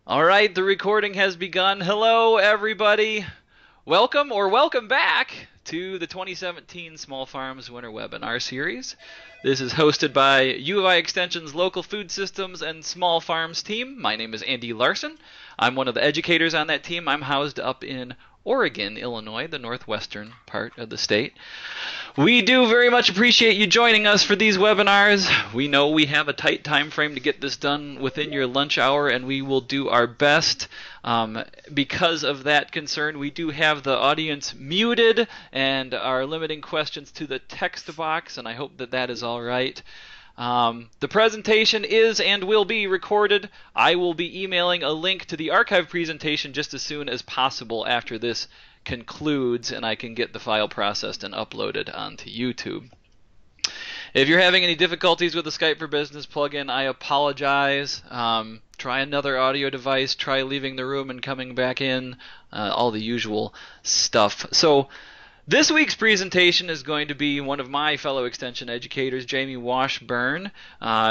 All right, the recording has begun. Hello, everybody. Welcome or welcome back to the 2017 Small Farms Winter Webinar Series. This is hosted by U of I Extension's Local Food Systems and Small Farms team. My name is Andy Larson. I'm one of the educators on that team. I'm housed up in Oregon, Illinois, the northwestern part of the state. We do very much appreciate you joining us for these webinars. We know we have a tight time frame to get this done within your lunch hour, and we will do our best. Because of that concern, we do have the audience muted and are limiting questions to the text box, and I hope that that is all right. The presentation is and will be recorded. I will be emailing a link to the archive presentation just as soon as possible after this concludes, and I can get the file processed and uploaded onto YouTube. If you're having any difficulties with the Skype for Business plugin, I apologize. Try another audio device, try leaving the room and coming back in, all the usual stuff. So this week's presentation is going to be one of my fellow extension educators, Jamie Washburn.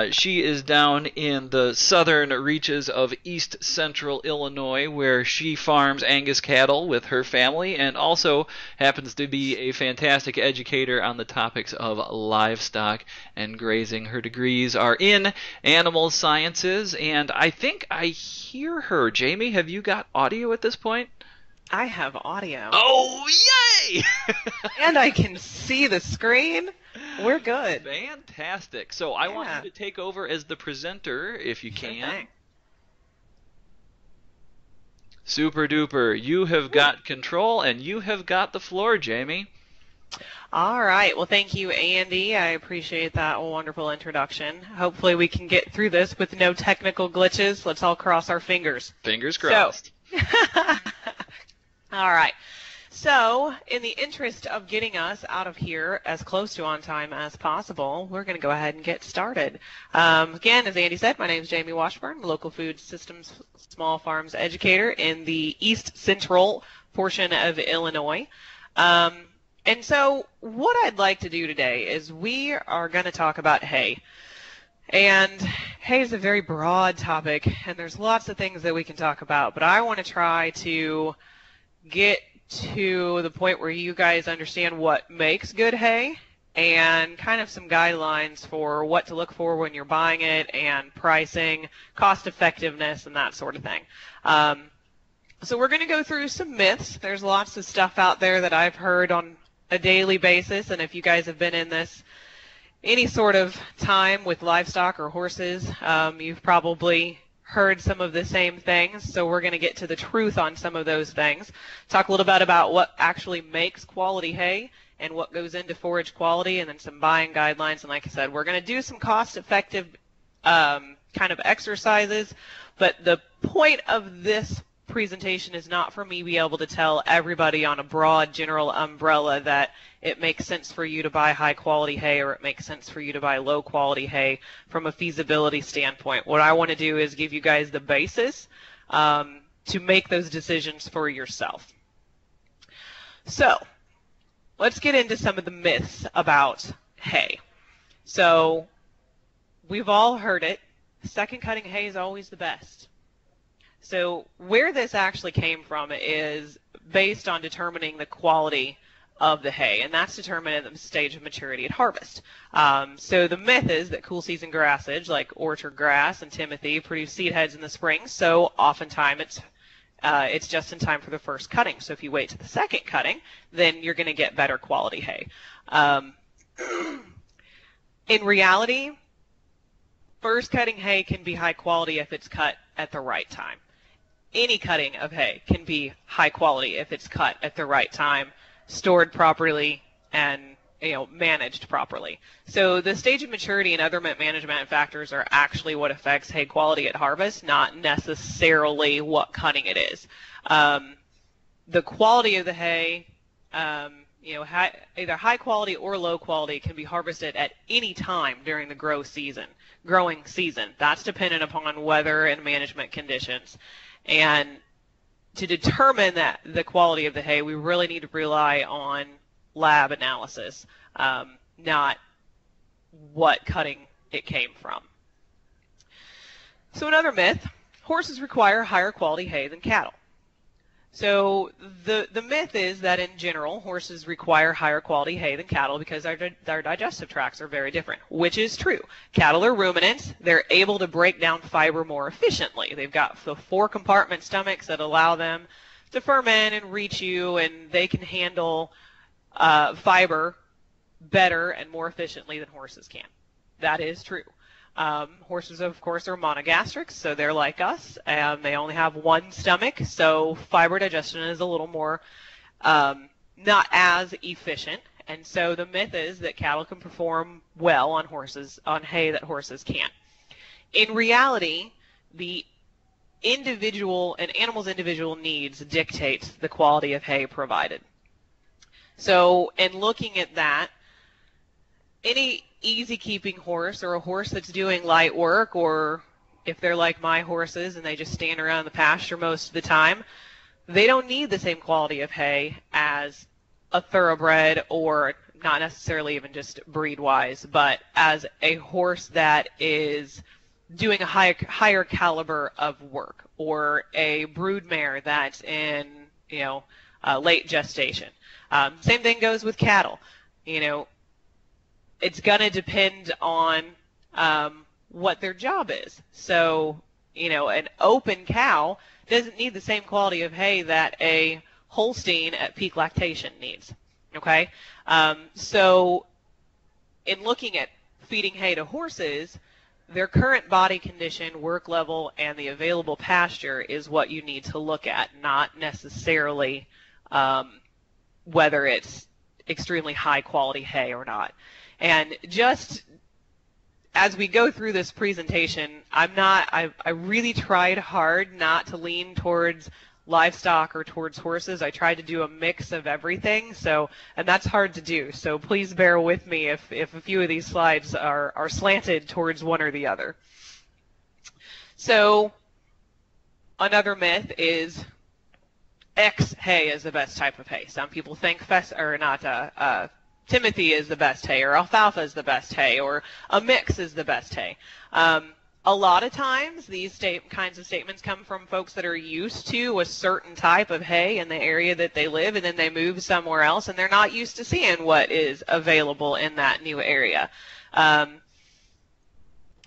She is down in the southern reaches of east central Illinois, where she farms Angus cattle with her family and also happens to be a fantastic educator on the topics of livestock and grazing. Her degrees are in animal sciences, and I think I hear her. Jamie, have you got audio at this point? I have audio. Oh, yay! And I can see the screen. We're good. Fantastic. So I want you to take over as the presenter, if you can. Thing. Super duper. You have got control, and you have got the floor, Jamie. All right. Well, thank you, Andy. I appreciate that wonderful introduction. Hopefully we can get through this with no technical glitches. Let's all cross our fingers. Fingers crossed. All right. So, in the interest of getting us out of here as close to on time as possible, we're going to go ahead and get started. Again, as Andy said, my name is Jamie Washburn, Local Food Systems Small Farms Educator in the East Central portion of Illinois. And so, what I'd like to do today is we are going to talk about hay. And hay is a very broad topic, and there's lots of things that we can talk about, but I want to try to get to the point where you guys understand what makes good hay and kind of some guidelines for what to look for when you're buying it and pricing, cost effectiveness, and that sort of thing. So we're going to go through some myths. There's lots of stuff out there that I've heard on a daily basis, and if you guys have been in this any sort of time with livestock or horses, you've probably heard some of the same things, so we're going to get to the truth on some of those things. Talk a little bit about what actually makes quality hay and what goes into forage quality, and then some buying guidelines. And like I said, we're going to do some cost-effective kind of exercises, but the point of this presentation is not for me to be able to tell everybody on a broad general umbrella that it makes sense for you to buy high quality hay or it makes sense for you to buy low quality hay from a feasibility standpoint. What I want to do is give you guys the basis to make those decisions for yourself. So let's get into some of the myths about hay. So we've all heard it, second cutting hay is always the best. So where this actually came from is based on determining the quality of the hay, and that's determined at the stage of maturity at harvest. So the myth is that cool season grassage like orchard grass and timothy produce seed heads in the spring, so oftentimes it's just in time for the first cutting. So if you wait to the second cutting, then you're going to get better quality hay. In reality, first cutting hay can be high quality if it's cut at the right time. Any cutting of hay can be high quality if it's cut at the right time, stored properly, and managed properly. So the stage of maturity and other management factors are actually what affects hay quality at harvest, not necessarily what cutting it is. The quality of the hay, either high quality or low quality, can be harvested at any time during the growing season. That's dependent upon weather and management conditions. And to determine that the quality of the hay, we really need to rely on lab analysis, not what cutting it came from. So another myth horses require higher quality hay than cattle. So the myth is that in general, horses require higher quality hay than cattle because their digestive tracts are very different, which is true. Cattle are ruminants. They're able to break down fiber more efficiently. They've got the 4-compartment stomachs that allow them to ferment and reach you, and they can handle fiber better and more efficiently than horses can. That is true. Horses, of course, are monogastrics, so they're like us, and they only have one stomach, so fiber digestion is a little more not as efficient. And so the myth is that cattle can perform well on hay that horses can't. In reality, the animal's individual needs dictates the quality of hay provided. So in looking at that, any easy keeping horse or a horse that's doing light work, or if they're like my horses and they just stand around the pasture most of the time, they don't need the same quality of hay as a thoroughbred, or not necessarily even just breed wise, but as a horse that is doing a higher caliber of work, or a brood mare that's in late gestation. Same thing goes with cattle. It's going to depend on what their job is. So, an open cow doesn't need the same quality of hay that a Holstein at peak lactation needs. Okay? So, in looking at feeding hay to horses, their current body condition, work level, and the available pasture is what you need to look at, not necessarily whether it's extremely high quality hay or not. And just as we go through this presentation, I really tried hard not to lean towards livestock or towards horses. I tried to do a mix of everything, and that's hard to do. So please bear with me if a few of these slides are slanted towards one or the other. So another myth is X hay is the best type of hay. Some people think Timothy is the best hay, or Alfalfa is the best hay, or a mix is the best hay. A lot of times these kinds of statements come from folks that are used to a certain type of hay in the area that they live, and then they move somewhere else, and they're not used to seeing what is available in that new area.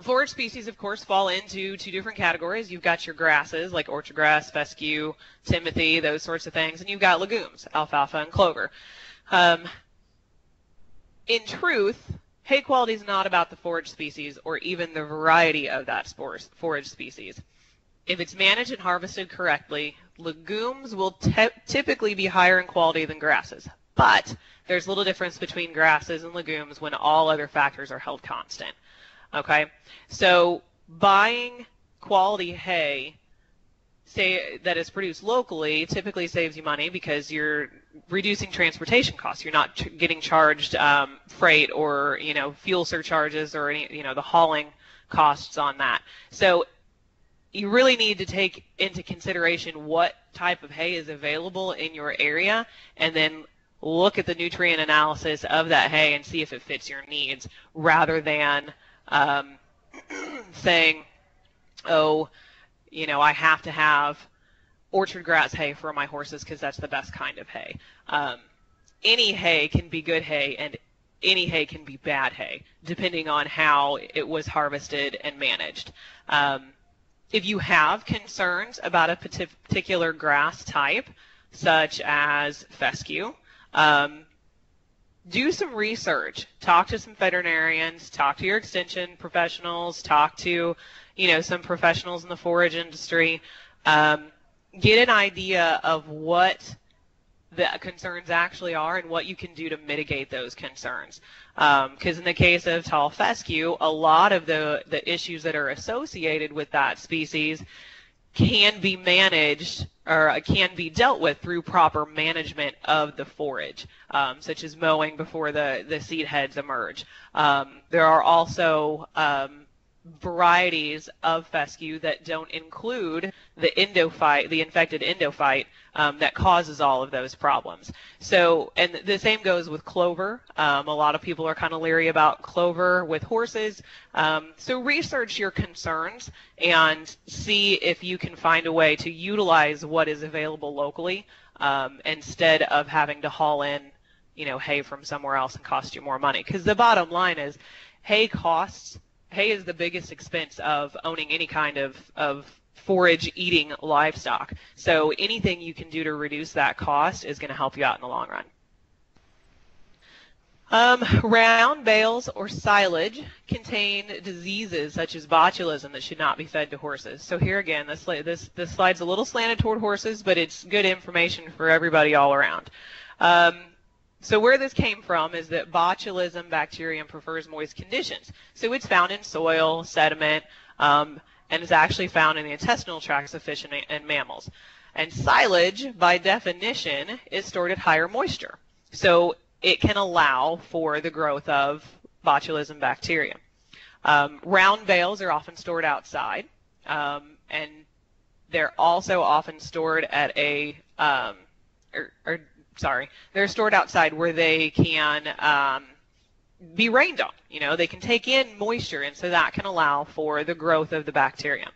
Forage species, of course, fall into 2 different categories. You've got your grasses, like orchard grass, fescue, timothy, those sorts of things, and you've got legumes, alfalfa and clover. In truth, hay quality is not about the forage species or even the variety of that forage species. If it's managed and harvested correctly, legumes will typically be higher in quality than grasses. But there's little difference between grasses and legumes when all other factors are held constant. Okay? So buying quality hay that is produced locally typically saves you money because you're reducing transportation costs. You're not getting charged freight or fuel surcharges or any the hauling costs on that. So you really need to take into consideration what type of hay is available in your area, and then look at the nutrient analysis of that hay and see if it fits your needs, rather than saying, oh, I have to have orchard grass hay for my horses because that's the best kind of hay. Any hay can be good hay, and any hay can be bad hay, depending on how it was harvested and managed. If you have concerns about a particular grass type, such as fescue, do some research. Talk to some veterinarians, talk to your extension professionals, talk to some professionals in the forage industry. Get an idea of what the concerns actually are and what you can do to mitigate those concerns. Because in the case of tall fescue, a lot of the issues that are associated with that species can be managed or can be dealt with through proper management of the forage, such as mowing before the seed heads emerge. There are also varieties of fescue that don't include the endophyte, the infected endophyte that causes all of those problems. So, and the same goes with clover. A lot of people are kind of leery about clover with horses. So research your concerns and see if you can find a way to utilize what is available locally instead of having to haul in, hay from somewhere else and cost you more money. Because the bottom line is, hay is the biggest expense of owning any kind of forage eating livestock. So anything you can do to reduce that cost is going to help you out in the long run. Round bales or silage contain diseases such as botulism that should not be fed to horses. So here again, this slide's a little slanted toward horses, but it's good information for everybody all around. So where this came from is that botulism bacterium prefers moist conditions. So it's found in soil, sediment, and is actually found in the intestinal tracts of fish and mammals. And silage, by definition, is stored at higher moisture. So it can allow for the growth of botulism bacteria. Round bales are often stored outside, and they're also often stored at they're stored outside where they can be rained on. They can take in moisture, and so that can allow for the growth of the bacterium.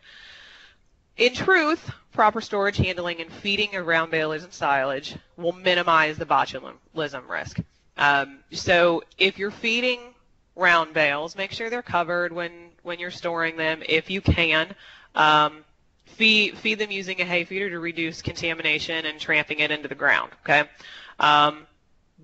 In truth, proper storage, handling, and feeding of round bales and silage will minimize the botulism risk. So if you're feeding round bales, make sure they're covered when you're storing them. If you can, feed them using a hay feeder to reduce contamination and tramping it into the ground. Okay.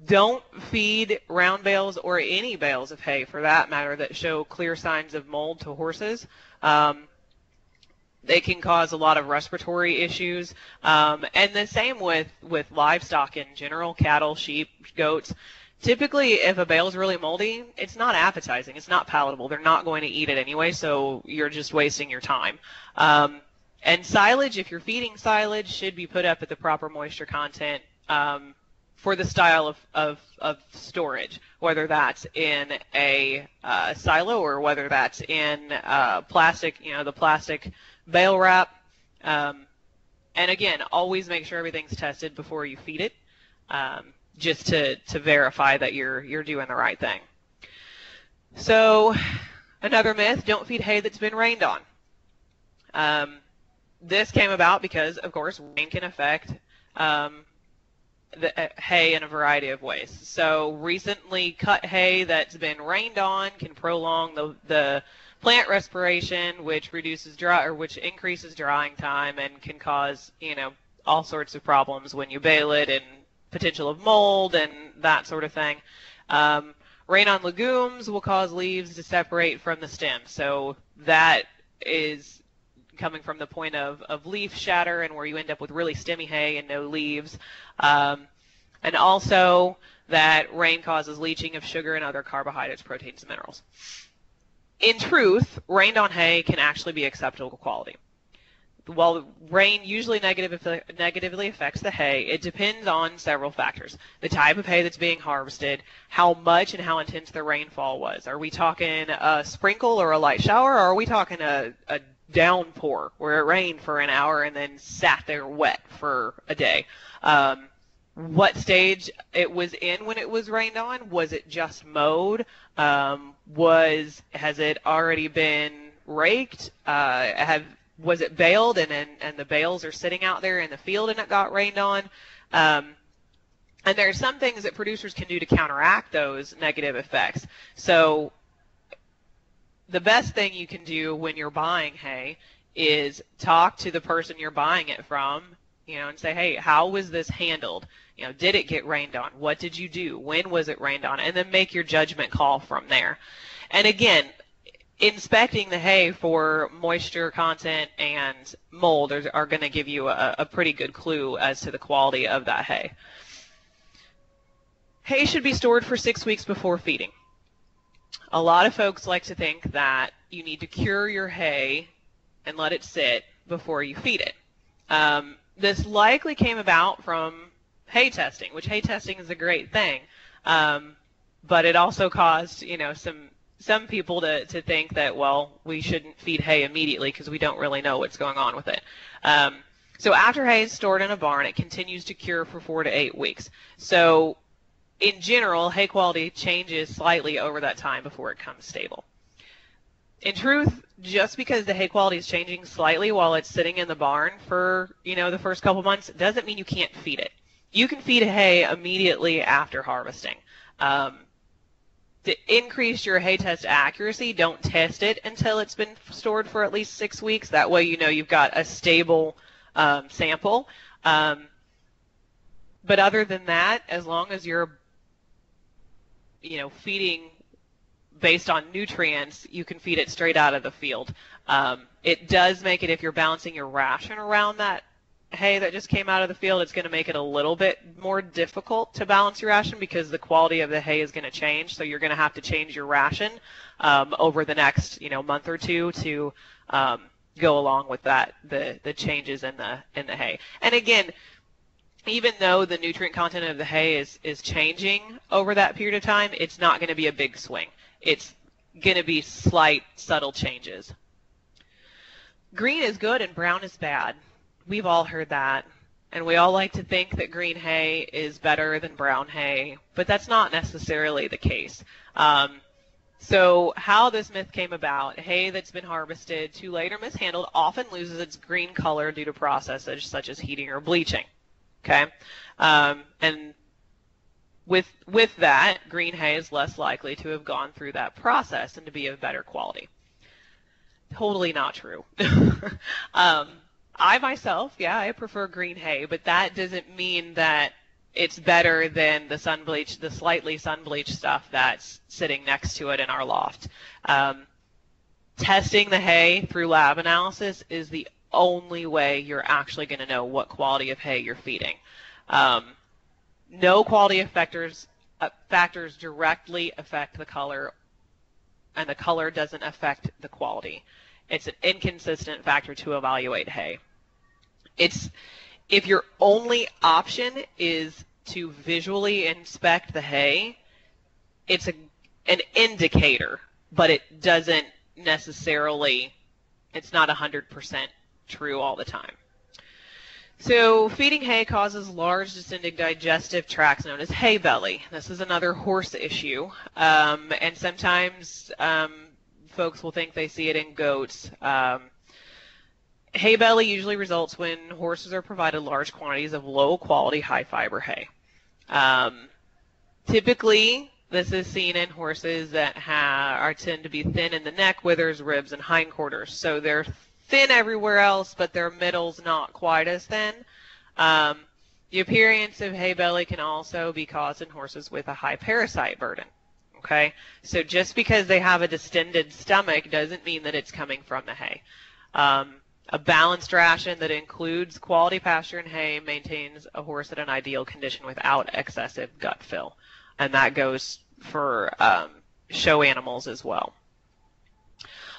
Don't feed round bales or any bales of hay, for that matter, that show clear signs of mold to horses. They can cause a lot of respiratory issues. And the same with livestock in general, cattle, sheep, goats. Typically, if a bale is really moldy, it's not appetizing. It's not palatable. They're not going to eat it anyway, so you're just wasting your time. And silage, if you're feeding silage, should be put up at the proper moisture content for the style of storage, whether that's in a silo or whether that's in plastic, the plastic bale wrap. And again, always make sure everything's tested before you feed it, just to verify that you're doing the right thing. So another myth, don't feed hay that's been rained on. This came about because, of course, rain can affect the hay in a variety of ways. So recently cut hay that's been rained on can prolong the plant respiration, which which increases drying time and can cause all sorts of problems when you bale it, and potential of mold and that sort of thing. Rain on legumes will cause leaves to separate from the stem. So that is coming from the point of leaf shatter, and where you end up with really stemmy hay and no leaves. And also that rain causes leaching of sugar and other carbohydrates, proteins, and minerals. In truth, rained on hay can actually be acceptable quality. While rain usually negatively affects the hay, it depends on several factors. The type of hay that's being harvested, how much and how intense the rainfall was. Are we talking a sprinkle or a light shower, or are we talking a downpour where it rained for an hour and then sat there wet for a day? What stage it was in when it was rained on? Was it just mowed? Has it already been raked? Was it baled and the bales are sitting out there in the field and it got rained on? And there are some things that producers can do to counteract those negative effects. So the best thing you can do when you're buying hay is talk to the person you're buying it from, and say, hey, how was this handled? Did it get rained on? What did you do? When was it rained on? And then make your judgment call from there. And again, inspecting the hay for moisture content and mold are going to give you a pretty good clue as to the quality of that hay. Hay should be stored for 6 weeks before feeding. A lot of folks like to think that you need to cure your hay and let it sit before you feed it. This likely came about from hay testing, which hay testing is a great thing, but it also caused, some people to think that, well, we shouldn't feed hay immediately because we don't really know what's going on with it. So after hay is stored in a barn, it continues to cure for 4 to 8 weeks. So in general, hay quality changes slightly over that time before it comes stable. In truth, just because the hay quality is changing slightly while it's sitting in the barn for, the first couple months, doesn't mean you can't feed it. You can feed hay immediately after harvesting. To increase your hay test accuracy, don't test it until it's been stored for at least 6 weeks. That way you've got a stable sample. But other than that, as long as you're feeding based on nutrients, you can feed it straight out of the field. It does make it, if you're balancing your ration around that hay that just came out of the field, it's going to make it a little bit more difficult to balance your ration because the quality of the hay is going to change. So you're going to have to change your ration over the next month or two to go along with that, the changes in the hay. And again, even though the nutrient content of the hay is changing over that period of time, it's not going to be a big swing. It's going to be slight, subtle changes. Green is good and brown is bad. We've all heard that. And we all like to think that green hay is better than brown hay, but that's not necessarily the case. So how this myth came about: hay that's been harvested too late or mishandled often loses its green color due to processes such as heating or bleaching. Okay, and with that, green hay is less likely to have gone through that process and to be of better quality. Totally not true. I myself, I prefer green hay, but that doesn't mean that it's better than the slightly sun-bleached stuff that's sitting next to it in our loft. Testing the hay through lab analysis is the only way you're actually going to know what quality of hay you're feeding. No quality factors directly affect the color, and the color doesn't affect the quality. It's an inconsistent factor to evaluate hay. If your only option is to visually inspect the hay, it's an indicator, but it doesn't necessarily, it's not 100% true all the time. So feeding hay causes large descending digestive tracts known as hay belly. This is another horse issue, and sometimes folks will think they see it in goats. Hay belly usually results when horses are provided large quantities of low-quality, high-fiber hay. Typically, this is seen in horses that tend to be thin in the neck, withers, ribs, and hindquarters. So they're thin everywhere else, but their middle's not quite as thin. The appearance of hay belly can also be caused in horses with a high parasite burden. Okay, so just because they have a distended stomach doesn't mean that it's coming from the hay. A balanced ration that includes quality pasture and hay maintains a horse at an ideal condition without excessive gut fill, and that goes for show animals as well.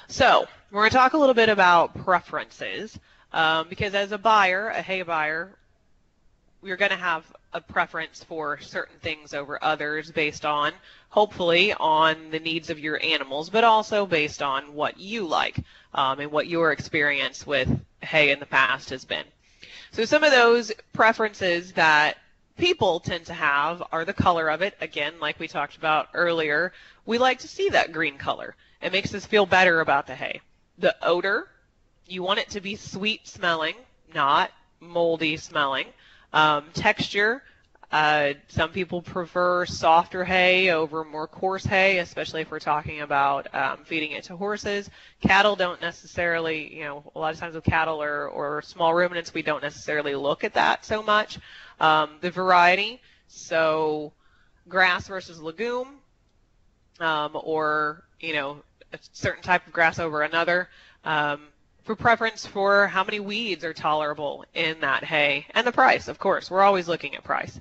So we're going to talk a little bit about preferences, because as a hay buyer, you're going to have a preference for certain things over others based on, hopefully, on the needs of your animals, but also based on what you like and what your experience with hay in the past has been. So some of those preferences that people tend to have are the color of it. Again, like we talked about earlier, we like to see that green color. It makes us feel better about the hay. The odor, you want it to be sweet smelling, not moldy smelling. Texture, some people prefer softer hay over more coarse hay, especially if we're talking about feeding it to horses. Cattle don't necessarily, a lot of times with cattle or small ruminants, we don't necessarily look at that so much. The variety, so grass versus legume, or, a certain type of grass over another. For preference for how many weeds are tolerable in that hay, and the price, of course. We're always looking at price.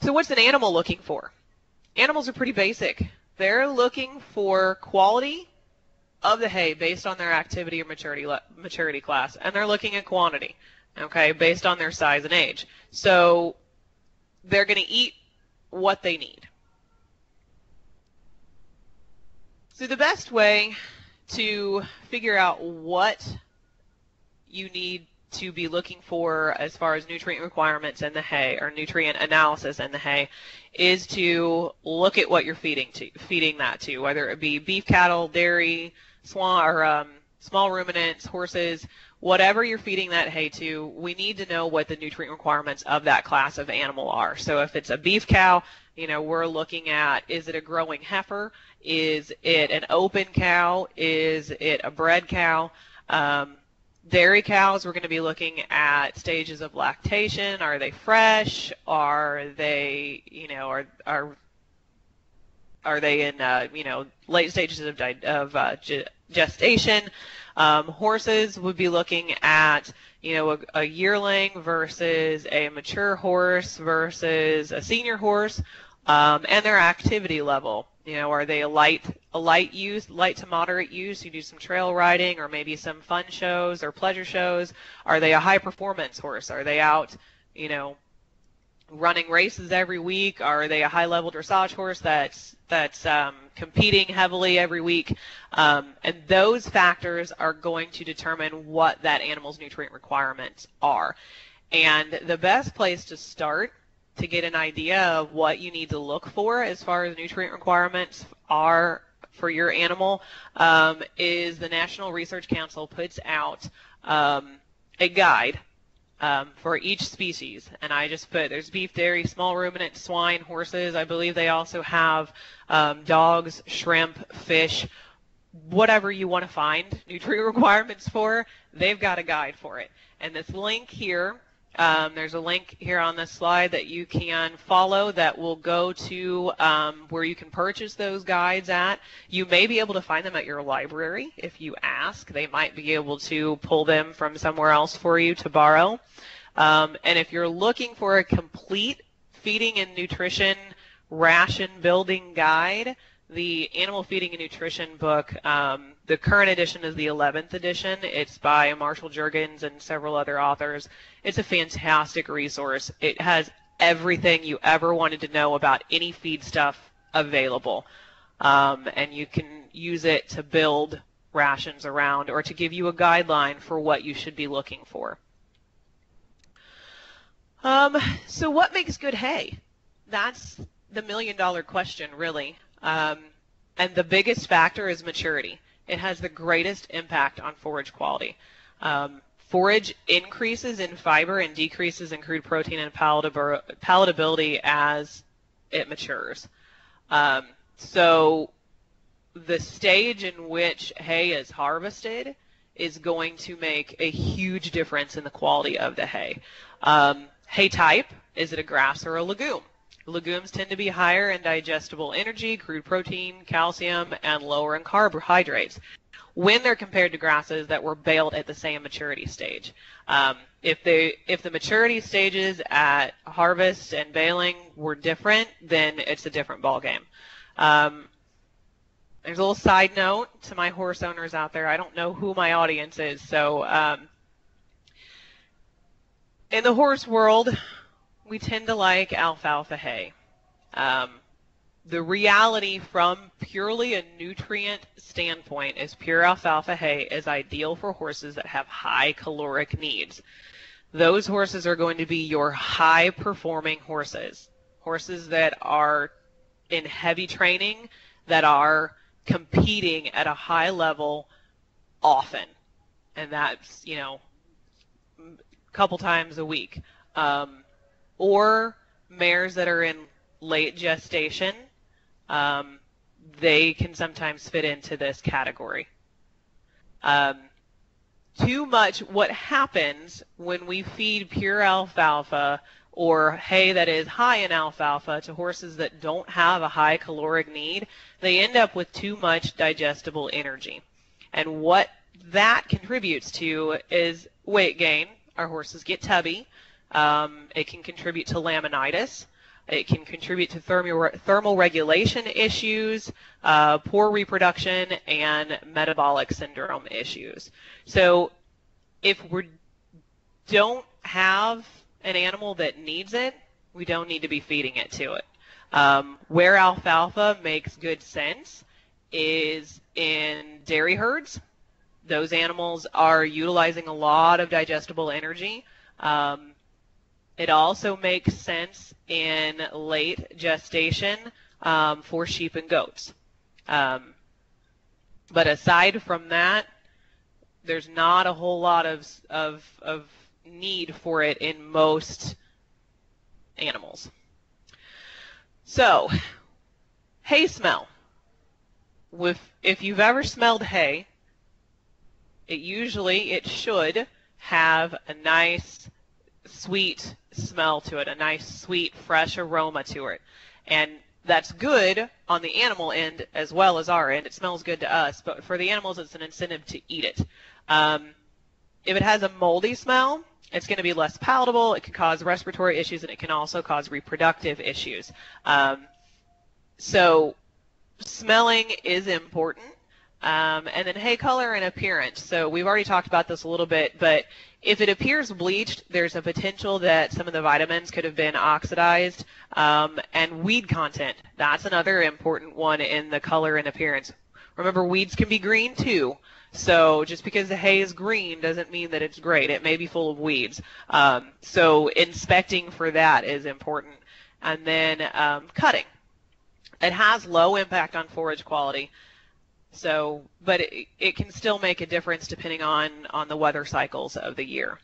So what's an animal looking for? Animals are pretty basic. They're looking for quality of the hay based on their activity or maturity class, and they're looking at quantity, okay, based on their size and age. So they're going to eat what they need. So the best way to figure out what you need to be looking for as far as nutrient requirements in the hay or nutrient analysis in the hay is to look at what you're feeding that to, whether it be beef cattle, dairy, small ruminants, horses, whatever you're feeding that hay to. We need to know what the nutrient requirements of that class of animal are. So if it's a beef cow, we're looking at, is it a growing heifer? Is it an open cow? Is it a bred cow? Dairy cows, we're going to be looking at stages of lactation. Are they fresh? Are they, are they in, late stages of gestation? Horses would be looking at, a yearling versus a mature horse versus a senior horse, and their activity level. Are they a light to moderate use? You do some trail riding or maybe some fun shows or pleasure shows. Are they a high performance horse? Are they out, running races every week? Are they a high level dressage horse that's competing heavily every week? And those factors are going to determine what that animal's nutrient requirements are. And the best place to start to get an idea of what you need to look for as far as nutrient requirements are for your animal is the National Research Council puts out a guide for each species. And I just put, there's beef, dairy, small ruminant, swine, horses. I believe they also have dogs, shrimp, fish, whatever you want to find nutrient requirements for, they've got a guide for it. And this link here, there's a link here on this slide that you can follow that will go to where you can purchase those guides at. You may be able to find them at your library if you ask. They might be able to pull them from somewhere else for you to borrow. And if you're looking for a complete feeding and nutrition ration building guide, the Animal Feeding and Nutrition book, the current edition is the 11th edition. It's by Marshall Juergens and several other authors. It's a fantastic resource. It has everything you ever wanted to know about any feed stuff available. And you can use it to build rations around or to give you a guideline for what you should be looking for. So what makes good hay? That's the million-dollar question, really. And the biggest factor is maturity. It has the greatest impact on forage quality. Forage increases in fiber and decreases in crude protein and palatability as it matures. So the stage in which hay is harvested is going to make a huge difference in the quality of the hay. Hay type, is it a grass or a legume? Legumes tend to be higher in digestible energy, crude protein, calcium, and lower in carbohydrates when they're compared to grasses that were baled at the same maturity stage. If the maturity stages at harvest and baling were different, then it's a different ballgame. There's a little side note to my horse owners out there. I don't know who my audience is, so in the horse world, we tend to like alfalfa hay. The reality from purely a nutrient standpoint is pure alfalfa hay is ideal for horses that have high caloric needs. Those horses are going to be your high performing horses. Horses that are in heavy training, that are competing at a high level often. And that's, a couple times a week. Or mares that are in late gestation, they can sometimes fit into this category. Too much, what happens when we feed pure alfalfa or hay that is high in alfalfa to horses that don't have a high caloric need, they end up with too much digestible energy. And what that contributes to is weight gain. Our horses get tubby. It can contribute to laminitis. It can contribute to thermal regulation issues, poor reproduction, and metabolic syndrome issues. So if we don't have an animal that needs it, we don't need to be feeding it to it. Where alfalfa makes good sense is in dairy herds. Those animals are utilizing a lot of digestible energy. It also makes sense in late gestation for sheep and goats. But aside from that, there's not a whole lot of need for it in most animals. So, hay smell. If you've ever smelled hay, it should have a nice sweet smell to it, a nice sweet fresh aroma to it. And that's good on the animal end as well as our end. It smells good to us, but for the animals it's an incentive to eat it. If it has a moldy smell, it's going to be less palatable. It can cause respiratory issues, and it can also cause reproductive issues. So smelling is important. And then hay color and appearance. So we've already talked about this a little bit, but if it appears bleached, there's a potential that some of the vitamins could have been oxidized. And weed content, that's another important one in the color and appearance. Remember, weeds can be green too. So just because the hay is green doesn't mean that it's great. It may be full of weeds. So inspecting for that is important. And then cutting. It has low impact on forage quality. So, but it can still make a difference depending on the weather cycles of the year.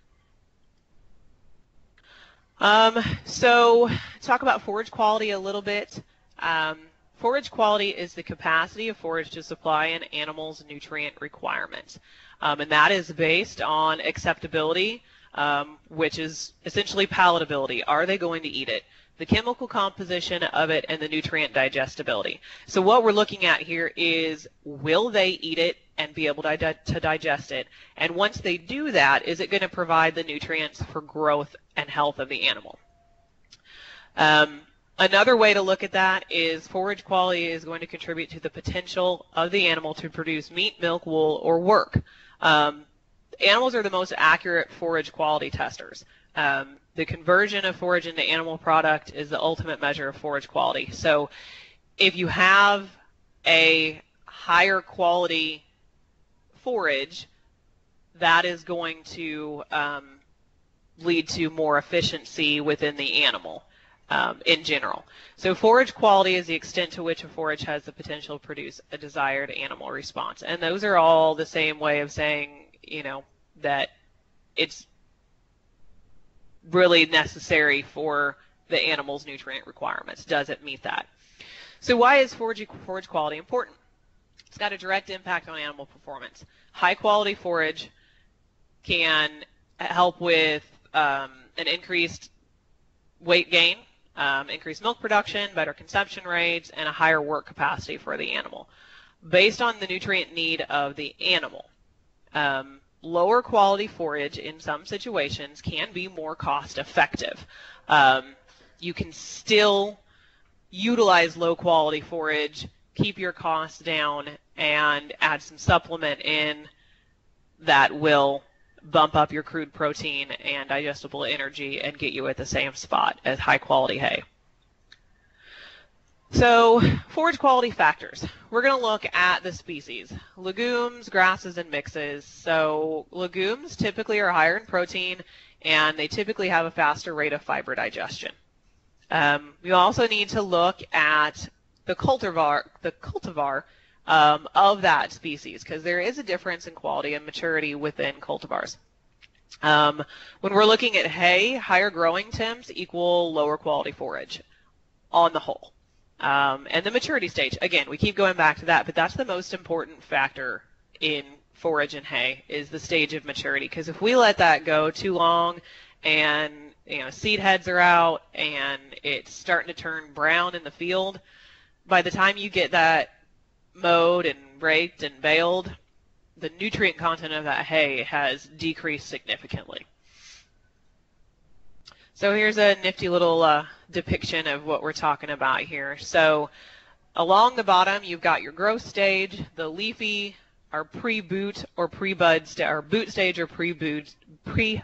So talk about forage quality a little bit. Forage quality is the capacity of forage to supply an animal's nutrient requirements. And that is based on acceptability, which is essentially palatability. Are they going to eat it? The chemical composition of it, and the nutrient digestibility. So what we're looking at here is, will they eat it and be able to digest it? And once they do that, is it going to provide the nutrients for growth and health of the animal? Another way to look at that is forage quality is going to contribute to the potential of the animal to produce meat, milk, wool, or work. Animals are the most accurate forage quality testers. The conversion of forage into animal product is the ultimate measure of forage quality. So if you have a higher quality forage, that is going to lead to more efficiency within the animal in general. So forage quality is the extent to which a forage has the potential to produce a desired animal response. And those are all the same way of saying, that it's really necessary for the animal's nutrient requirements. Does it meet that? So why is forage quality important? It's got a direct impact on animal performance. High quality forage can help with an increased weight gain, increased milk production, better consumption rates, and a higher work capacity for the animal based on the nutrient need of the animal. Lower quality forage in some situations can be more cost effective. You can still utilize low quality forage, keep your costs down, and add some supplement in that will bump up your crude protein and digestible energy and get you at the same spot as high quality hay. So, forage quality factors. We're going to look at the species. Legumes, grasses, and mixes. So, legumes typically are higher in protein, and they typically have a faster rate of fiber digestion. We also need to look at the cultivar of that species, because there is a difference in quality and maturity within cultivars. When we're looking at hay, higher growing temps equal lower quality forage on the whole. And the maturity stage, again, we keep going back to that, but that's the most important factor in forage and hay is the stage of maturity. Because if we let that go too long and seed heads are out and it's starting to turn brown in the field, by the time you get that mowed and raked and baled, the nutrient content of that hay has decreased significantly. So here's a nifty little depiction of what we're talking about here. So along the bottom, you've got your growth stage, the leafy, our pre-boot or pre-bud, or boot stage or pre-boot, the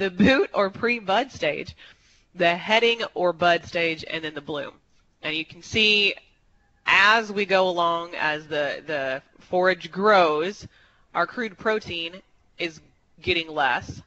boot or pre-bud stage, the heading or bud stage, and then the bloom. And you can see as we go along, as the forage grows, our crude protein is getting less,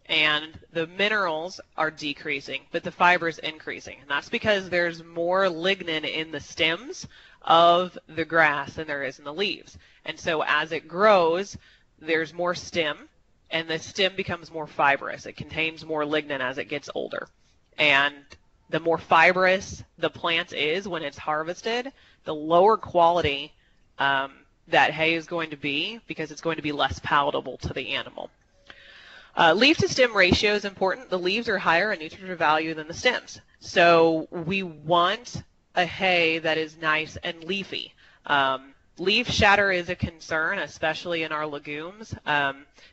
and the minerals are decreasing, but the fiber is increasing. And that's because there's more lignin in the stems of the grass than there is in the leaves. And so as it grows, there's more stem, and the stem becomes more fibrous. It contains more lignin as it gets older. And the more fibrous the plant is when it's harvested, the lower quality that hay is going to be, because it's going to be less palatable to the animal. Leaf to stem ratio is important. The leaves are higher in nutritive value than the stems. So we want a hay that is nice and leafy. Leaf shatter is a concern, especially in our legumes.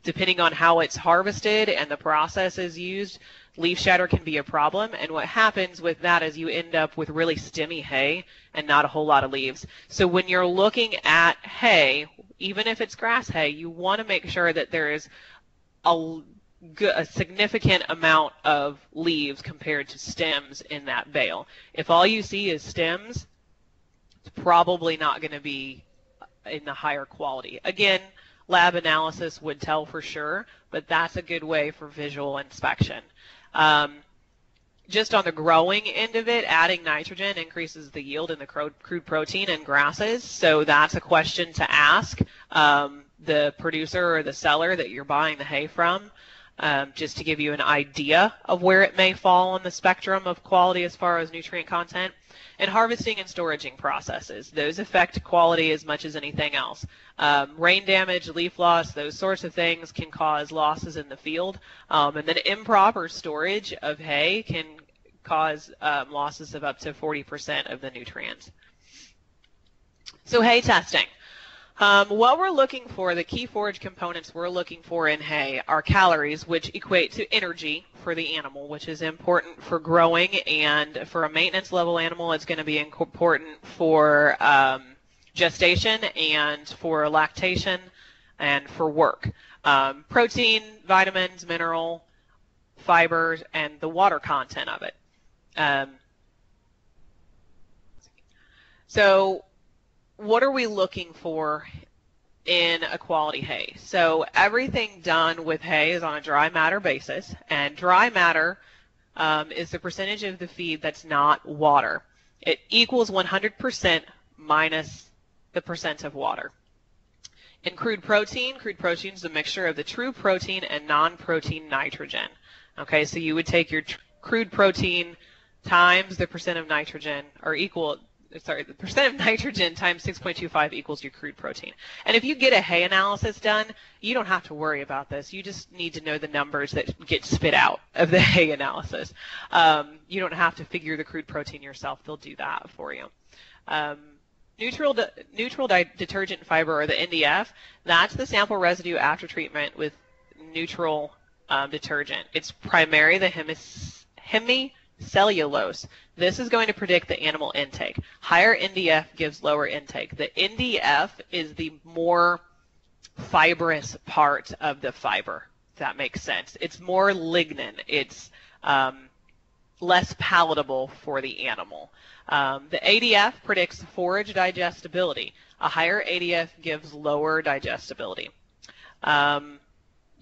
Depending on how it's harvested and the process is used, leaf shatter can be a problem. And what happens with that is you end up with really stemmy hay and not a whole lot of leaves. So when you're looking at hay, even if it's grass hay, you want to make sure that there is a significant amount of leaves compared to stems in that bale. If all you see is stems, it's probably not going to be in the higher quality. Again, lab analysis would tell for sure, but that's a good way for visual inspection. Just on the growing end of it, adding nitrogen increases the yield in the crude protein in grasses, so that's a question to ask the producer or the seller that you're buying the hay from, just to give you an idea of where it may fall on the spectrum of quality as far as nutrient content. And harvesting and storaging processes, those affect quality as much as anything else. Rain damage, leaf loss, those sorts of things can cause losses in the field. And then improper storage of hay can cause losses of up to 40% of the nutrients. So hay testing. What we're looking for, the key forage components we're looking for in hay are calories, which equate to energy for the animal, which is important for growing, and for a maintenance level animal, it's going to be important for gestation and for lactation and for work. Protein, vitamins, mineral, fibers, and the water content of it. So what are we looking for in a quality hay? So everything done with hay is on a dry matter basis, and dry matter is the percentage of the feed that's not water. It equals 100% minus the percent of water. In crude protein is a mixture of the true protein and non-protein nitrogen. Okay, so you would take your crude protein times the percent of nitrogen, or the percent of nitrogen times 6.25 equals your crude protein. And if you get a hay analysis done, you don't have to worry about this. You just need to know the numbers that get spit out of the hay analysis. You don't have to figure the crude protein yourself. They'll do that for you. Neutral detergent fiber, or the NDF, that's the sample residue after treatment with neutral detergent. It's primarily the hemicellulose. This is going to predict the animal intake. Higher NDF gives lower intake. The NDF is the more fibrous part of the fiber, if that makes sense. It's more lignin. It's less palatable for the animal. The ADF predicts forage digestibility. A higher ADF gives lower digestibility.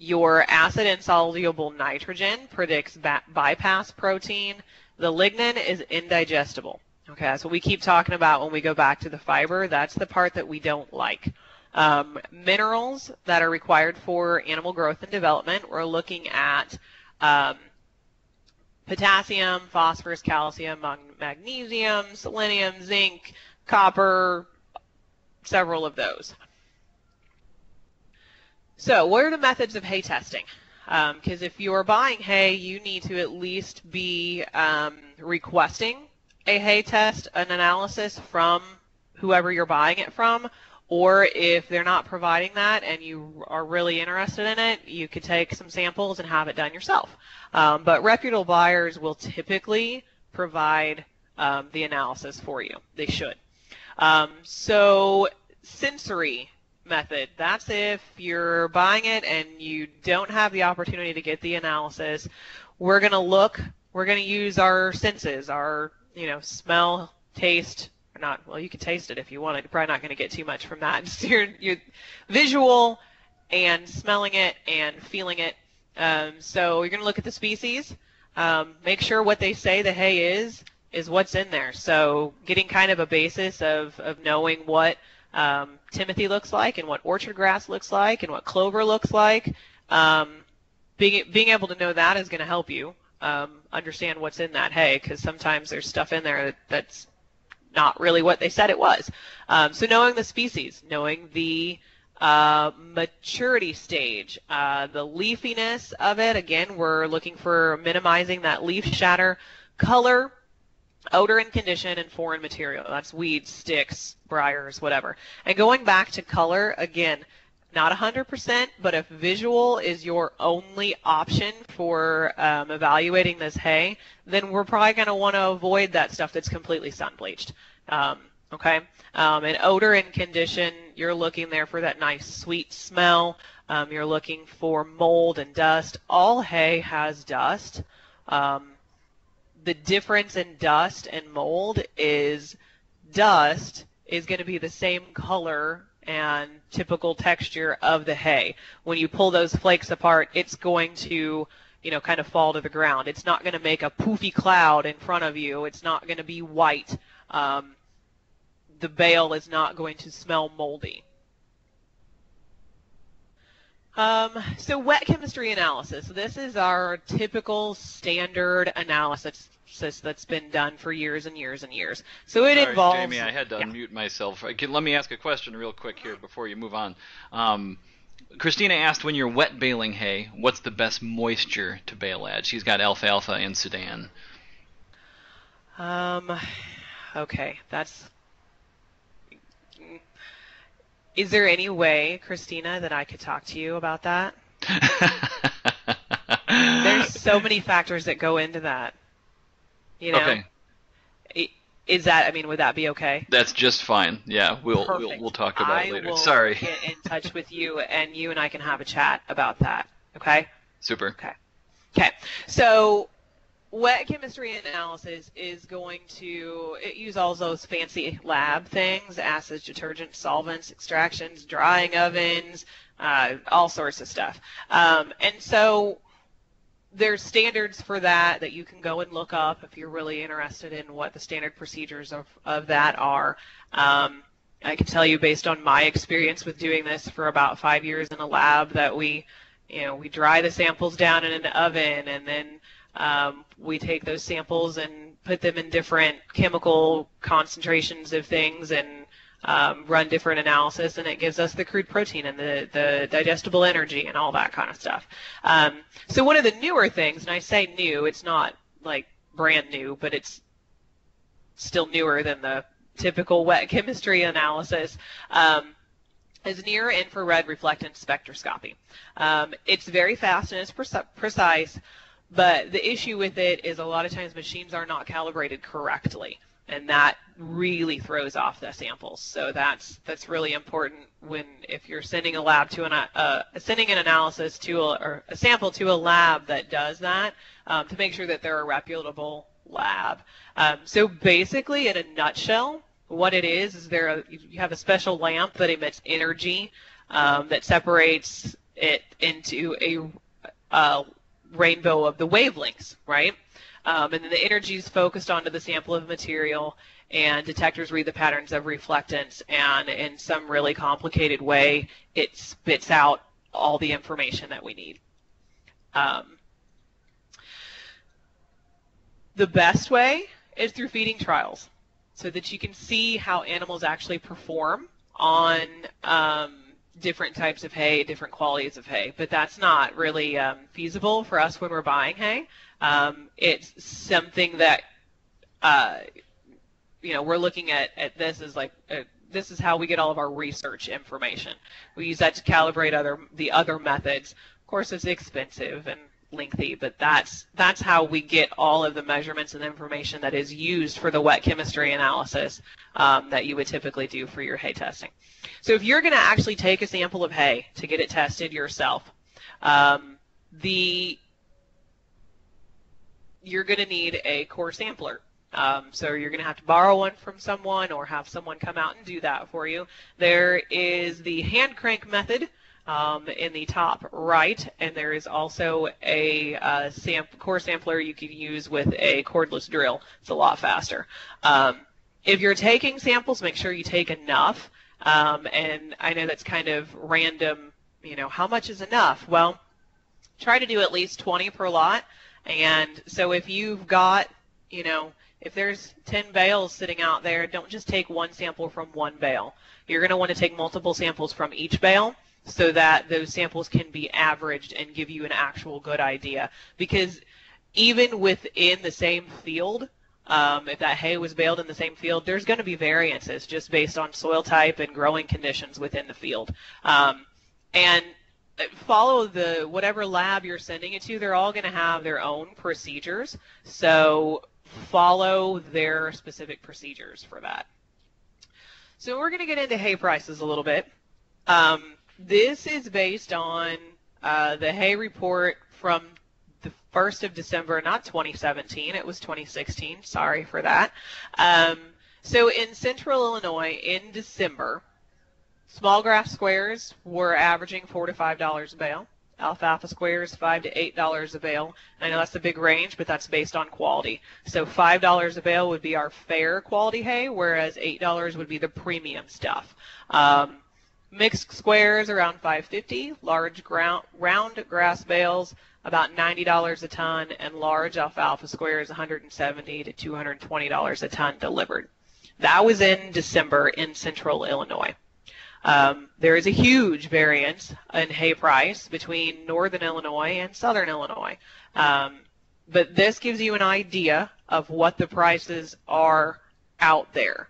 Your acid-insoluble nitrogen predicts bypass protein. The lignin is indigestible. Okay, that's what we keep talking about when we go back to the fiber. That's the part that we don't like. Minerals that are required for animal growth and development, we're looking at potassium, phosphorus, calcium, magnesium, selenium, zinc, copper, several of those. So what are the methods of hay testing? Because if you're buying hay, you need to at least be requesting a hay test, an analysis from whoever you're buying it from, or if they're not providing that and you are really interested in it, you could take some samples and have it done yourself. But reputable buyers will typically provide the analysis for you. They should. So sensory method, that's if you're buying it and you don't have the opportunity to get the analysis. We're going to use our senses, our smell, taste, not, well, you can taste it if you wanted. You're probably not going to get too much from that. Just your visual and smelling it and feeling it. So you're going to look at the species. Make sure what they say the hay is what's in there. So getting kind of a basis of knowing what timothy looks like and what orchard grass looks like and what clover looks like. Being able to know that is going to help you understand what's in that hay, because sometimes there's stuff in there that's not really what they said it was. So knowing the species, knowing the maturity stage, the leafiness of it. Again, we're looking for minimizing that leaf shatter, color, odor and condition, and foreign material. That's weeds, sticks, briars, whatever. And going back to color, again, not 100%, but if visual is your only option for evaluating this hay, then we're probably going to want to avoid that stuff that's completely sun bleached. Okay? And odor and condition, you're looking there for that nice sweet smell. You're looking for mold and dust. All hay has dust. The difference in dust and mold is dust is going to be the same color and typical texture of the hay. When you pull those flakes apart, it's going to, kind of fall to the ground. It's not going to make a poofy cloud in front of you. It's not going to be white. The bale is not going to smell moldy. So wet chemistry analysis. This is our typical standard analysis that's been done for years and years and years. So it involves... Jamie, I had to unmute myself. Let me ask a question real quick here before you move on. Christina asked, when you're wet baling hay, what's the best moisture to bale at? She's got alfalfa in Sudan. Okay, that's... Is there any way, Christina, that I could talk to you about that? There's so many factors that go into that. Okay. Is that, would that be okay? That's just fine. Yeah, we'll talk about it later. Sorry. I will get in touch with you, and you and I can have a chat about that. Okay? Super. Okay. So wet chemistry analysis is going to use all those fancy lab things, acids, detergents, solvents, extractions, drying ovens, all sorts of stuff. And so there's standards for that you can go and look up if you're really interested in what the standard procedures of that are. I can tell you, based on my experience with doing this for about 5 years in a lab, that we dry the samples down in an oven, and then we take those samples and put them in different chemical concentrations of things and run different analysis, and it gives us the crude protein and the digestible energy and all that kind of stuff. So one of the newer things, and I say new, it's not like brand new, but it's still newer than the typical wet chemistry analysis, is near infrared reflectance spectroscopy. It's very fast and it's precise, but the issue with it is a lot of times machines are not calibrated correctly, and that really throws off the samples. So that's really important if you're sending a lab to sending an analysis to or a sample to a lab that does that, to make sure that they're a reputable lab. So basically, in a nutshell, what it is you have a special lamp that emits energy that separates it into a rainbow of the wavelengths, right? And then the energy is focused onto the sample of material, and detectors read the patterns of reflectance, and in some really complicated way, it spits out all the information that we need. The best way is through feeding trials, so that you can see how animals actually perform on different types of hay, different qualities of hay. But that's not really feasible for us when we're buying hay. It's something that we're looking at this as like this is how we get all of our research information. We use that to calibrate the other methods. Of course, it's expensive and lengthy, but that's how we get all of the measurements and information that is used for the wet chemistry analysis that you would typically do for your hay testing. So if you're going to actually take a sample of hay to get it tested yourself, you're going to need a core sampler. So you're going to have to borrow one from someone or have someone come out and do that for you. There is the hand crank method in the top right, and there is also a core sampler you can use with a cordless drill. It's a lot faster. If you're taking samples, make sure you take enough. And I know that's kind of random, how much is enough? Well, try to do at least 20 per lot. And so if you've got, if there's 10 bales sitting out there, don't just take one sample from one bale. You're going to want to take multiple samples from each bale so that those samples can be averaged and give you an actual good idea. Because even within the same field, if that hay was baled in the same field, there's going to be variances just based on soil type and growing conditions within the field. And follow whatever lab you're sending it to. They're all going to have their own procedures. So follow their specific procedures for that. So we're going to get into hay prices a little bit. This is based on the hay report from the 1st of December, not 2017, it was 2016, sorry for that. So in central Illinois in December, small grass squares were averaging $4 to $5 a bale. Alfalfa squares, $5 to $8 a bale. I know that's a big range, but that's based on quality. So $5 a bale would be our fair quality hay, whereas $8 would be the premium stuff. Mixed squares around $5.50, large round grass bales about $90 a ton, and large alfalfa squares $170 to $220 a ton delivered. That was in December in central Illinois. There is a huge variance in hay price between northern Illinois and southern Illinois. But this gives you an idea of what the prices are out there.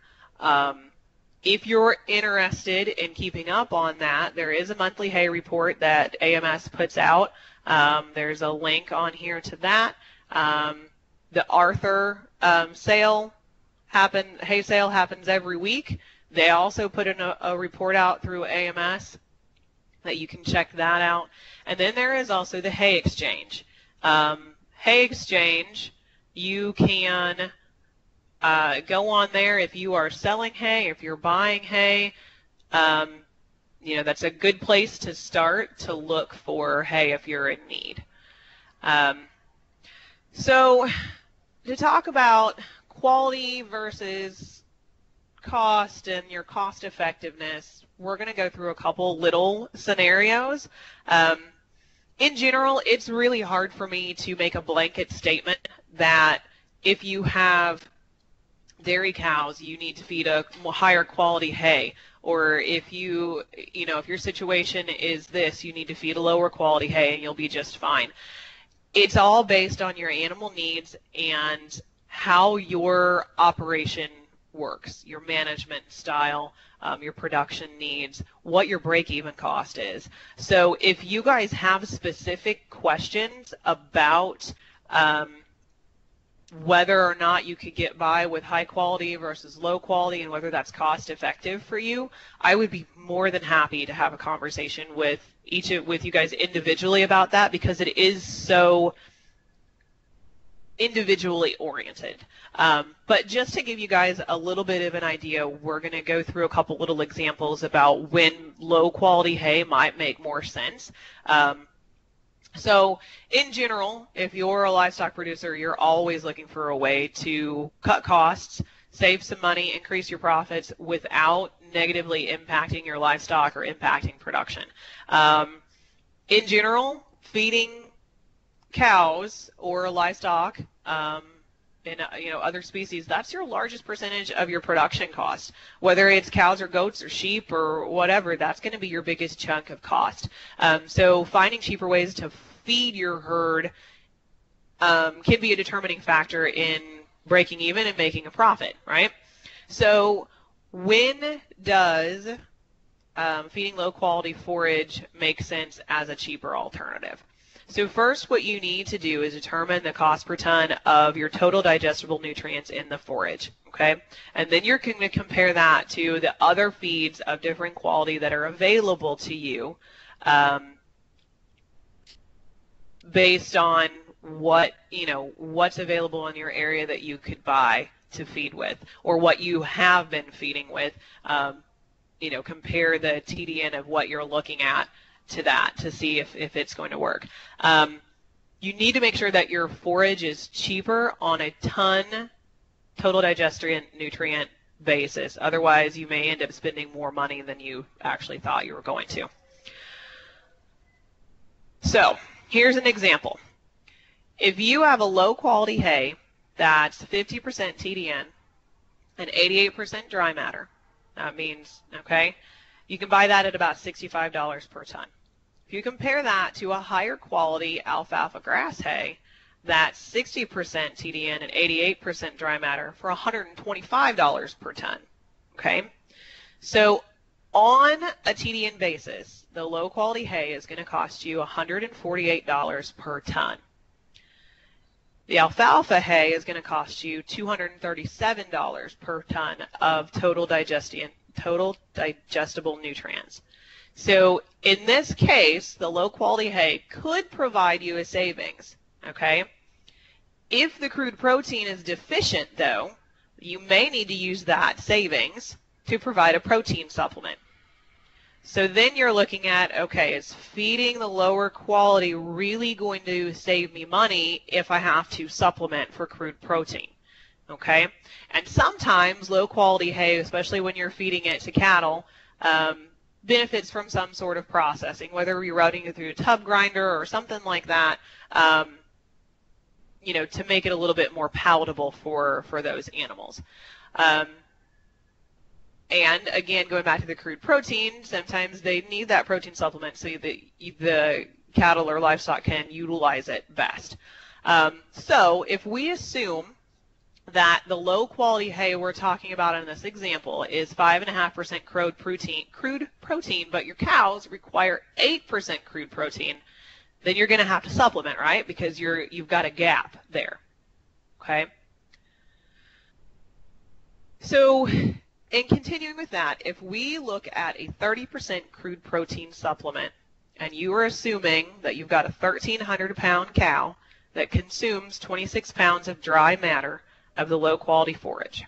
If you're interested in keeping up on that, there is a monthly hay report that AMS puts out. There's a link on here to that. The Arthur hay sale happens every week. They also put in a report out through AMS that you can check that out. And then there is also the hay exchange. Hay exchange, you can go on there if you are selling hay, if you're buying hay. That's a good place to start to look for hay if you're in need. So to talk about quality versus cost and your cost effectiveness, we're going to go through a couple little scenarios. In general, it's really hard for me to make a blanket statement that if you have dairy cows, you need to feed a higher quality hay, or if if your situation is this, you need to feed a lower quality hay and you'll be just fine. It's all based on your animal needs and how your operation works, your management style, your production needs, what your break-even cost is. So if you guys have specific questions about whether or not you could get by with high quality versus low quality and whether that's cost effective for you, I would be more than happy to have a conversation with you guys individually about that, because it is so individually oriented. But just to give you guys a little bit of an idea, we're going to go through a couple little examples about when low quality hay might make more sense. So in general, if you're a livestock producer, you're always looking for a way to cut costs, save some money, increase your profits without negatively impacting your livestock or impacting production. In general, feeding cows or livestock and other species, that's your largest percentage of your production cost. Whether it's cows or goats or sheep or whatever, that's going to be your biggest chunk of cost. So finding cheaper ways to feed your herd can be a determining factor in breaking even and making a profit, right? So when does feeding low quality forage make sense as a cheaper alternative? So first, what you need to do is determine the cost per ton of your total digestible nutrients in the forage, okay? And then you're going to compare that to the other feeds of different quality that are available to you based on what's available in your area that you could buy to feed with, or what you have been feeding with. Compare the TDN of what you're looking at to that to see if it's going to work. You need to make sure that your forage is cheaper on a ton total digestion nutrient basis. Otherwise, you may end up spending more money than you actually thought you were going to. So here's an example. If you have a low quality hay that's 50% TDN and 88% dry matter, that means, okay, you can buy that at about $65 per ton. If you compare that to a higher quality alfalfa grass hay that's 60% TDN and 88% dry matter for $125 per ton, okay? So on a TDN basis, the low quality hay is going to cost you $148 per ton. The alfalfa hay is going to cost you $237 per ton of total digestible nutrients. So in this case, the low quality hay could provide you a savings, okay? If the crude protein is deficient, though, you may need to use that savings to provide a protein supplement. So then you're looking at, okay, is feeding the lower quality really going to save me money if I have to supplement for crude protein? Okay? And sometimes low quality hay, especially when you're feeding it to cattle, benefits from some sort of processing, whether you're routing it through a tub grinder or something like that, to make it a little bit more palatable for those animals. And again, going back to the crude protein, sometimes they need that protein supplement so that the cattle or livestock can utilize it best. So if we assume that the low quality hay we're talking about in this example is 5.5% crude protein, but your cows require 8% crude protein, then you're going to have to supplement, right? Because you've got a gap there. Okay? So in continuing with that, if we look at a 30% crude protein supplement, and you are assuming that you've got a 1,300-pound cow that consumes 26 pounds of dry matter of the low-quality forage,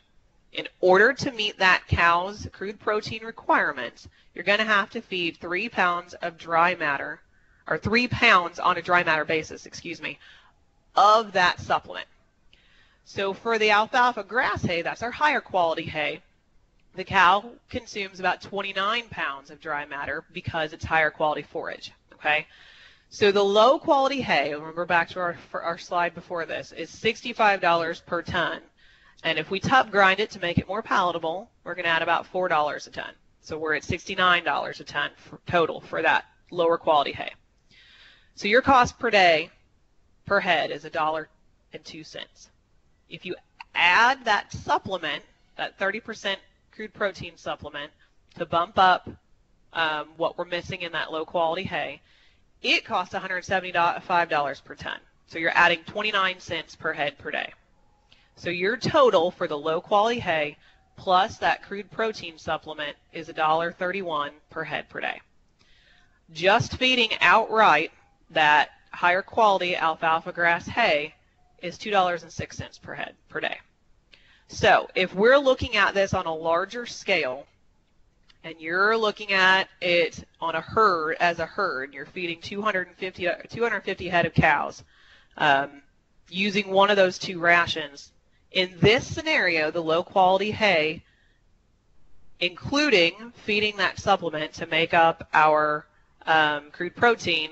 in order to meet that cow's crude protein requirements, you're going to have to feed 3 pounds of dry matter, or 3 pounds on a dry matter basis, of that supplement. So for the alfalfa grass hay, that's our higher quality hay, the cow consumes about 29 pounds of dry matter because it's higher quality forage, okay? So the low quality hay, remember back to our slide before this, is $65 per ton. And if we tub grind it to make it more palatable, we're going to add about $4 a ton. So we're at $69 a ton total for that lower quality hay. So your cost per day, per head, is $1.02. If you add that supplement, that 30% crude protein supplement, to bump up what we're missing in that low quality hay, it costs $175 per ton. So you're adding 29 cents per head per day. So your total for the low quality hay plus that crude protein supplement is $1.31 per head per day. Just feeding outright that higher quality alfalfa grass hay is $2.06 per head per day. So if we're looking at this on a larger scale, and you're looking at it on a herd, you're feeding 250 head of cows using one of those two rations. In this scenario, the low quality hay, including feeding that supplement to make up our crude protein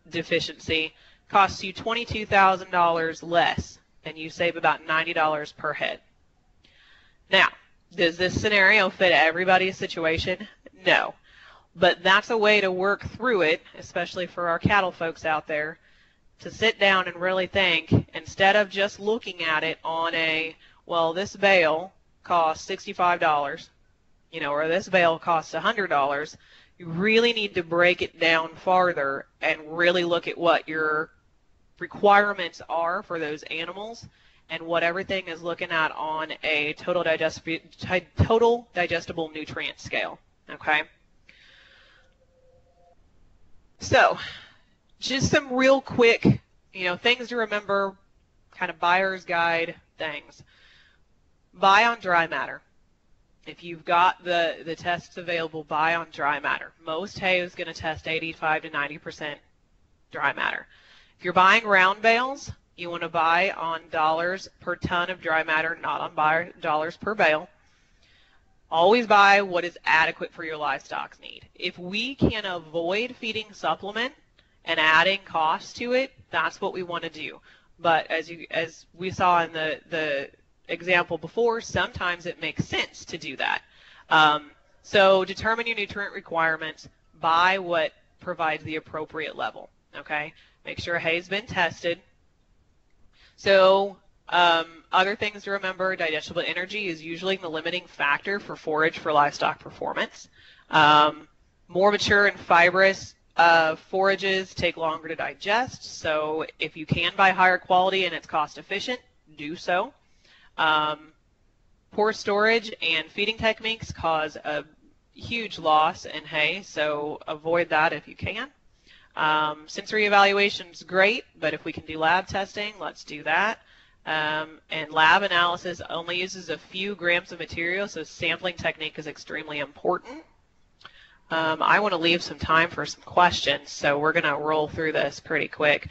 deficiency, costs you $22,000 less, and you save about $90 per head. Now, does this scenario fit everybody's situation? No. But that's a way to work through it, especially for our cattle folks out there, to sit down and really think, instead of just looking at it on a, well, this bale costs $65, or this bale costs $100, you really need to break it down farther and really look at what your requirements are for those animals and what everything is looking at on a total digestible nutrient scale, okay? So, just some real quick things to remember, kind of buyer's guide things. Buy on dry matter. If you've got the tests available, buy on dry matter. Most hay is going to test 85 to 90% dry matter. If you're buying round bales, you want to buy on dollars per ton of dry matter, not on dollars per bale. Always buy what is adequate for your livestock's need. If we can avoid feeding supplement and adding cost to it, that's what we want to do. But as we saw in the example before, sometimes it makes sense to do that. So determine your nutrient requirements. Buy what provides the appropriate level. Okay, make sure hay's been tested. So other things to remember: digestible energy is usually the limiting factor for forage for livestock performance. More mature and fibrous forages take longer to digest, so if you can buy higher quality and it's cost efficient, do so. Poor storage and feeding techniques cause a huge loss in hay, so avoid that if you can. Sensory evaluation is great, but if we can do lab testing, let's do that. And lab analysis only uses a few grams of material, so sampling technique is extremely important. I want to leave some time for some questions, so we're going to roll through this pretty quick.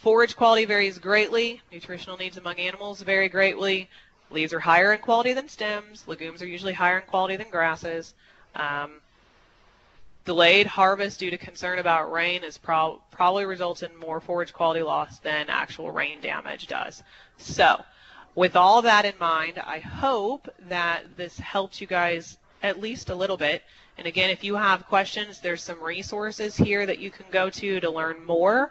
Forage quality varies greatly. Nutritional needs among animals vary greatly. Leaves are higher in quality than stems. Legumes are usually higher in quality than grasses. Delayed harvest due to concern about rain is probably results in more forage quality loss than actual rain damage does. So, with all that in mind, I hope that this helped you guys at least a little bit. And again, if you have questions, there's some resources here that you can go to learn more.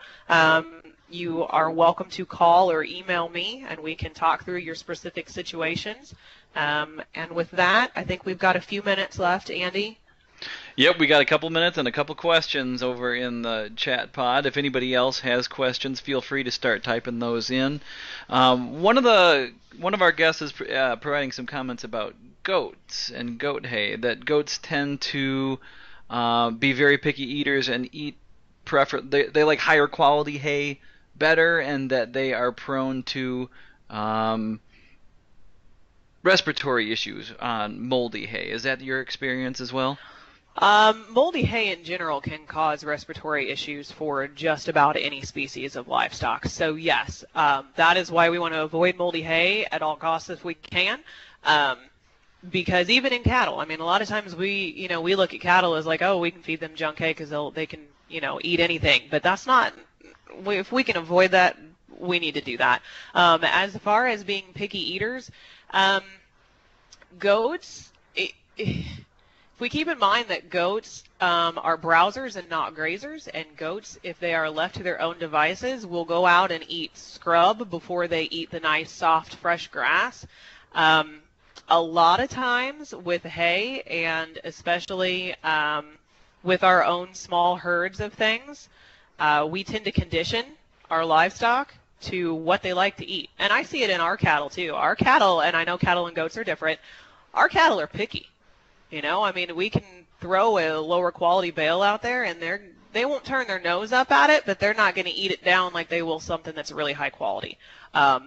You are welcome to call or email me, and we can talk through your specific situations. And with that, I think we've got a few minutes left. Andy? Yep, we got a couple minutes and a couple questions over in the chat pod. If anybody else has questions, feel free to start typing those in. One of our guests is providing some comments about goats and goat hay. That goats tend to be very picky eaters and eat they like higher quality hay better, and that they are prone to respiratory issues on moldy hay. Is that your experience as well? Moldy hay in general can cause respiratory issues for just about any species of livestock. So yes, that is why we want to avoid moldy hay at all costs if we can. Because even in cattle, I mean, a lot of times we look at cattle as like, oh, we can feed them junk hay because they can, eat anything. But that's not. If we can avoid that, we need to do that. As far as being picky eaters, goats. If we keep in mind that goats are browsers and not grazers, and goats, if they are left to their own devices, will go out and eat scrub before they eat the nice, soft, fresh grass. A lot of times with hay, and especially with our own small herds of things, we tend to condition our livestock to what they like to eat. And I see it in our cattle too. Our cattle, and I know cattle and goats are different, our cattle are picky. I mean, we can throw a lower quality bale out there, and they won't turn their nose up at it, but they're not going to eat it down like they will something that's really high quality. I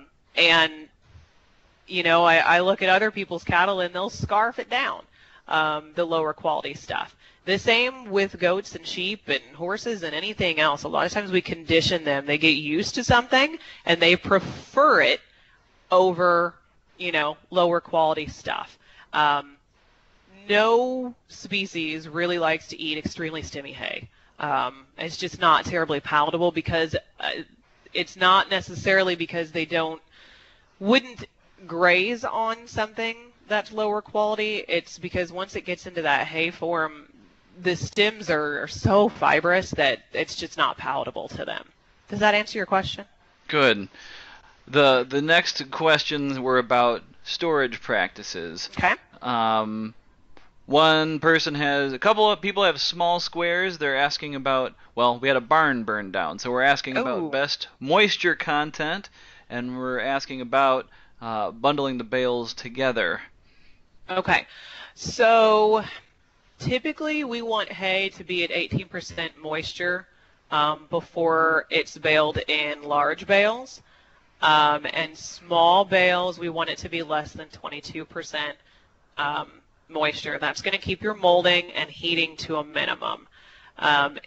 look at other people's cattle, and they'll scarf it down, the lower quality stuff. The same with goats and sheep and horses and anything else. A lot of times we condition them. They get used to something, and they prefer it over, lower quality stuff. No species really likes to eat extremely stemmy hay. It's just not terribly palatable because it's not necessarily because they wouldn't graze on something that's lower quality. It's because once it gets into that hay form, the stems are so fibrous that it's just not palatable to them. Does that answer your question? Good. The next questions were about storage practices. Okay. One person a couple of people have small squares. They're asking about, we had a barn burned down, so we're asking about best moisture content, and we're asking about bundling the bales together. Okay. So typically we want hay to be at 18% moisture before it's baled in large bales. And small bales, we want it to be less than 22% moisture. That's going to keep your molding and heating to a minimum.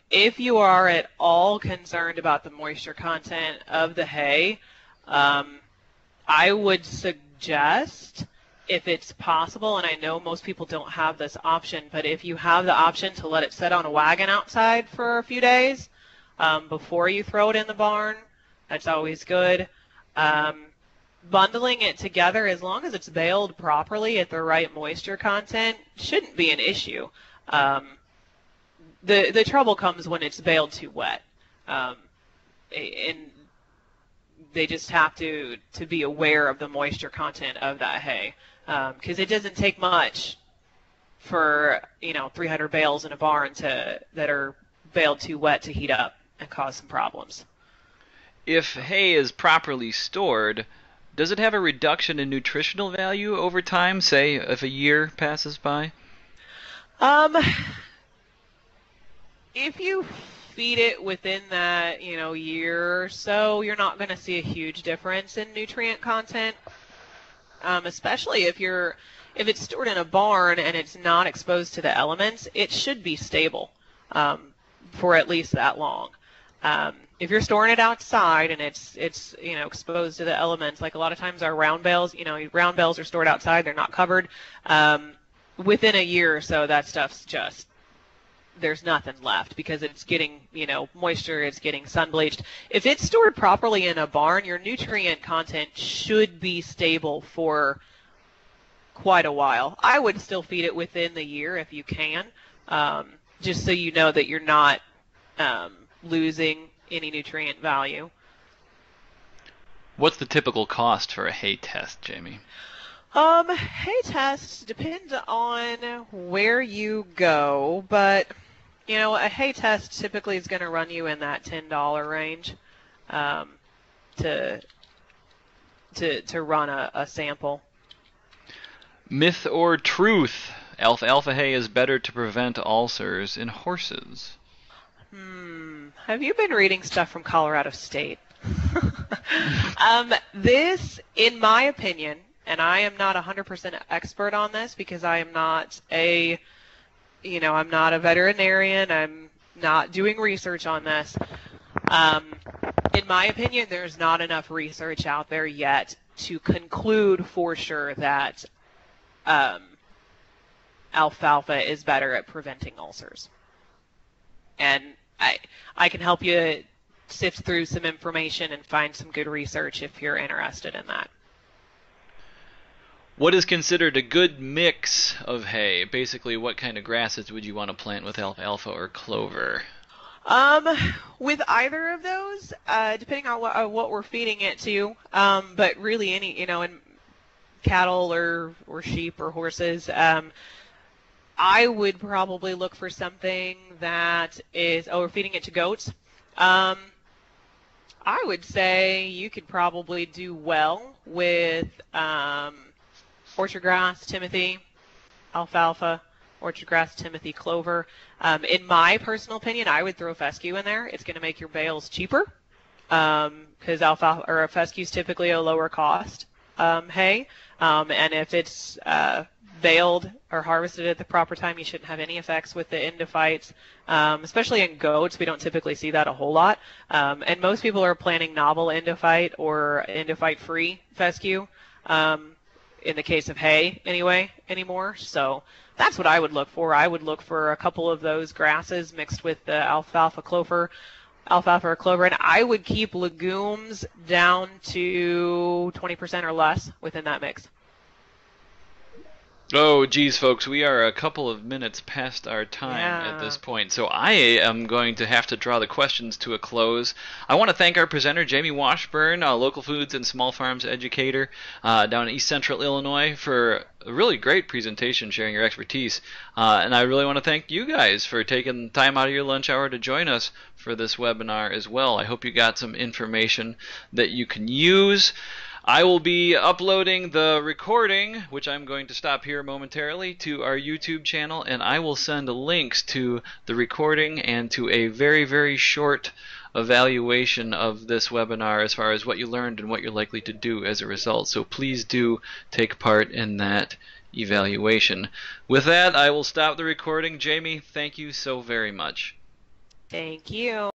If you are at all concerned about the moisture content of the hay, I would suggest, if it's possible, and I know most people don't have this option, but if you have the option to let it sit on a wagon outside for a few days before you throw it in the barn, that's always good. Bundling it together, as long as it's baled properly at the right moisture content, shouldn't be an issue. The trouble comes when it's baled too wet. And they just have to be aware of the moisture content of that hay, because it doesn't take much for 300 bales in a barn that are baled too wet to heat up and cause some problems. If hay is properly stored, does it have a reduction in nutritional value over time, say if a year passes by? If you feed it within that year or so, you're not going to see a huge difference in nutrient content, especially if it's stored in a barn and it's not exposed to the elements. It should be stable for at least that long. If you're storing it outside and it's exposed to the elements, like a lot of times our round bales, round bales are stored outside, they're not covered. Within a year or so, that stuff's just, there's nothing left because it's getting moisture, it's getting sun bleached. If it's stored properly in a barn, your nutrient content should be stable for quite a while. I would still feed it within the year if you can, just so you know that you're not losing any nutrient value. What's the typical cost for a hay test, Jamie? Hay test depends on where you go, but a hay test typically is going to run you in that $10 range to run a sample. Myth or truth? Alfalfa hay is better to prevent ulcers in horses. Have you been reading stuff from Colorado State? This, in my opinion, and I am not 100% expert on this because I am not I'm not a veterinarian. I'm not doing research on this. In my opinion, there's not enough research out there yet to conclude for sure that alfalfa is better at preventing ulcers. And I can help you sift through some information and find some good research if you're interested in that. What is considered a good mix of hay? Basically, what kind of grasses would you want to plant with alfalfa or clover? With either of those, depending on what we're feeding it to, but really any, in cattle or sheep or horses, I would probably look for something that is, we're feeding it to goats. I would say you could probably do well with orchard grass, timothy, alfalfa, orchard grass, timothy, clover. In my personal opinion, I would throw fescue in there. It's going to make your bales cheaper because alfalfa or fescue is typically a lower cost hay. And if it's baled or harvested at the proper time, you shouldn't have any effects with the endophytes. Especially in goats, we don't typically see that a whole lot. And most people are planting novel endophyte or endophyte-free fescue. In the case of hay, anymore. So that's what I would look for. I would look for a couple of those grasses mixed with the alfalfa or clover, and I would keep legumes down to 20% or less within that mix. Oh, geez, folks, we are a couple of minutes past our time at this point, so I am going to have to draw the questions to a close. I want to thank our presenter, Jamie Washburn, Local Foods and Small Farms Educator down in East Central Illinois, for a really great presentation, sharing your expertise. And I really want to thank you guys for taking time out of your lunch hour to join us for this webinar as well. I hope you got some information that you can use. I will be uploading the recording, which I'm going to stop here momentarily, to our YouTube channel, and I will send links to the recording and to a very, very short evaluation of this webinar as far as what you learned and what you're likely to do as a result. So please do take part in that evaluation. With that, I will stop the recording. Jamie, thank you so very much. Thank you.